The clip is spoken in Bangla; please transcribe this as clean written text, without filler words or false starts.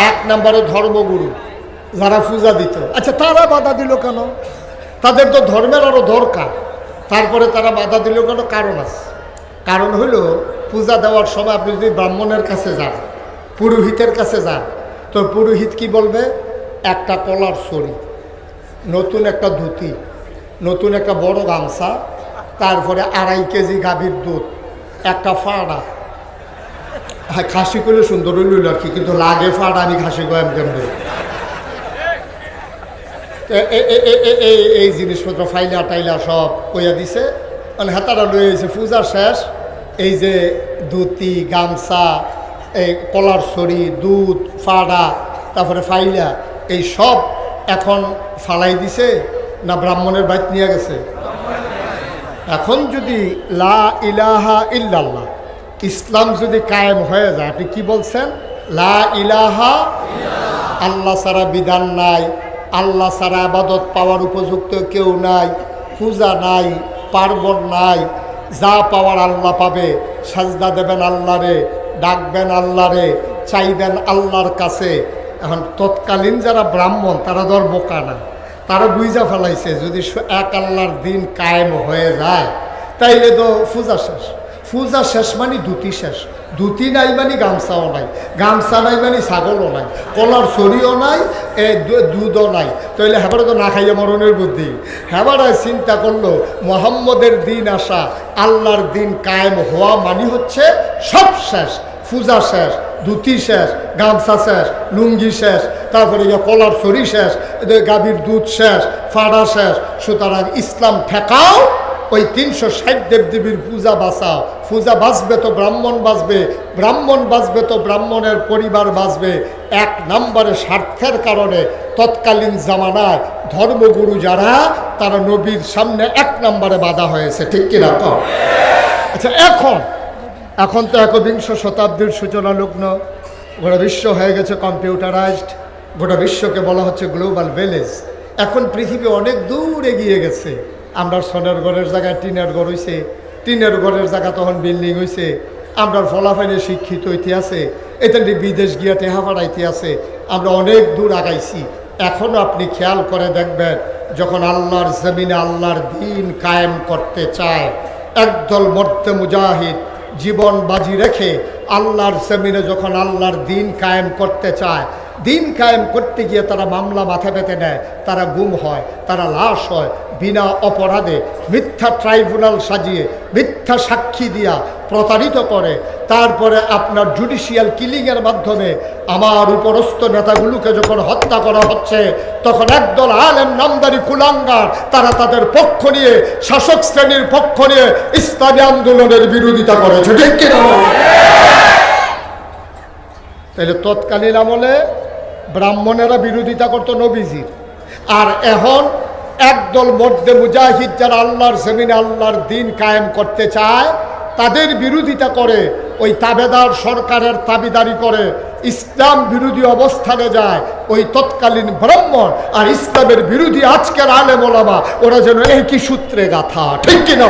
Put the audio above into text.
এক নম্বরে ধর্মগুরু যারা পূজা দিত। আচ্ছা, তারা বাধা দিল কেন? তাদের তো ধর্মের আরও দরকার, তারপরে তারা বাধা দিল কেন? কারণ আছে। কারণ হলো, পূজা দেওয়ার সময় আপনি যদি ব্রাহ্মণের কাছে যান, পুরোহিতের কাছে যান, তো পুরোহিত কি বলবে? একটা কলার ছড়ি, নতুন একটা ধুতি, নতুন একটা বড় গামছা, তারপরে 2.5 কেজি গাভীর দুধ, একটা ফাড়া। হ্যাঁ, খাসি করলে সুন্দর হইল আর কি, কিন্তু লাগে ফাড়া, আমি খাসি কয়াম কেমনি। এই জিনিসপত্র ফাইলা টাইলা সব কইয়া দিছে, মানে হাতারা লয়ে গেছে। পূজা শেষ, এই যে ধুতি, গামছা, এই কলার ছড়ি, দুধ, ফাড়া, তারপরে ফাইলা, এই সব এখন ফালাই দিছে না ব্রাহ্মণের বাইত নিয়ে গেছে? এখন যদি লা ইলাহা ইল্লাল্লাহ, ইসলাম যদি কায়েম হয়ে যায়, আপনি কি বলছেন? লা ইলাহা, আল্লাহ ছাড়া বিধান নাই, আল্লাহ ছাড়া আবাদত পাওয়ার উপযুক্ত কেউ নাই, পূজা নাই, পার্বণ নাই, যা পাওয়ার আল্লাহ পাবে। সাজদা দেবেন আল্লাহরে, ডাকবেন আল্লাহরে, চাইবেন আল্লাহর কাছে। এখন তৎকালীন যারা ব্রাহ্মণ, তারা ধর বোকা না, তারা বুঝা ফেলাইছে যদি এক আল্লাহর দিন কায়েম হয়ে যায়, তাইলে তো পূজা শেষ। পূজা শেষ মানে ধুতি শেষ, ধুতি নাই মানে গামছাও নাই, গামছা নাই মানে ছাগলও নাই, কলার ছড়িও নাই, দুধও নাই। তাইলে হেবারে তো না খাইয়া মরণের বুদ্ধি। হেবারায় চিন্তা করলো মোহাম্মদের দিন আসা, আল্লাহর দিন কায়েম হওয়া মানে হচ্ছে সব শেষ। পূজা শেষ, ধুতি শেষ, গামছা শেষ, লুঙ্গি শেষ, তারপরে কলার ছড়ি শেষ, গাভীর দুধ শেষ, ফাড়া শেষ। সুতরাং ইসলাম ঠেকাও, ওই 360 দেবদেবীর পূজা বাঁচাও। পূজা বাঁচবে তো ব্রাহ্মণ বাঁচবে, ব্রাহ্মণ বাঁচবে তো ব্রাহ্মণের পরিবার বাঁচবে। এক নম্বরে স্বার্থের কারণে তৎকালীন জামানায় ধর্মগুরু যারা, তারা নবীর সামনে 1 নম্বরে বাধা হয়েছে, ঠিক কিনা? আচ্ছা, এখন তো 21 শতাব্দীর সূচনা লগ্ন, গোটা বিশ্ব হয়ে গেছে কম্পিউটারাইজড, গোটা বিশ্বকে বলা হচ্ছে গ্লোবাল ভিলেজ। এখন পৃথিবী অনেক দূর এগিয়ে গেছে। আমরা সোনার ঘরের জায়গায় টিনের ঘর হয়েছে, টিনের ঘরের জায়গা তখন বিল্ডিং হয়েছে। আমরা ফলাফলে শিক্ষিত ইতিহাসে, এটা বিদেশ গিয়া টেহা পাড়াইতে আছে। আমরা অনেক দূর আগাইছি। এখনও আপনি খেয়াল করে দেখবেন, যখন আল্লাহর জমিনে আল্লাহর দিন কায়েম করতে চায়, একদল মর্দে মুজাহিদ জীবন বাজি রেখে আল্লাহর জমিনে যখন আল্লাহর দিন কায়েম করতে চায়, দিন কায়েম করতে গিয়ে তারা মামলা মাথা পেতে নেয়, তারা গুম হয়, তারা লাশ হয়, বিনা অপরাধে মিথ্যা ট্রাইব্যুনাল সাজিয়ে, মিথ্যা সাক্ষী দিয়া প্রতারিত করে। তারপরে আপনার জুডিশিয়াল কিলিংয়ের মাধ্যমে আমার উপরস্থ নেতাগুলোকে যখন হত্যা করা হচ্ছে, তখন একদল আলেম নামদারি কুলাঙ্গার, তারা তাদের পক্ষ নিয়ে, শাসক শ্রেণীর পক্ষ নিয়ে ইসলামী আন্দোলনের বিরোধিতা করেছে, ঠিক কিনা? তাহলে তৎকালীন আমলে ব্রাহ্মণেরা বিরোধিতা করতো নবীজির, আর এখন একদল মর্দে মুজাহিদ যারা আল্লাহর জমিনে আল্লাহর দিন কায়েম করতে চায়, তাদের বিরোধিতা করে, ওই তাবেদার সরকারের তাবিদারি করে, ইসলাম বিরোধী অবস্থানে যায়। ওই তৎকালীন ব্রাহ্মণ আর ইসলামের বিরোধী আজকের আলেম ওলামা, ওরা যেন একই সূত্রে গাথা, ঠিক কিনা?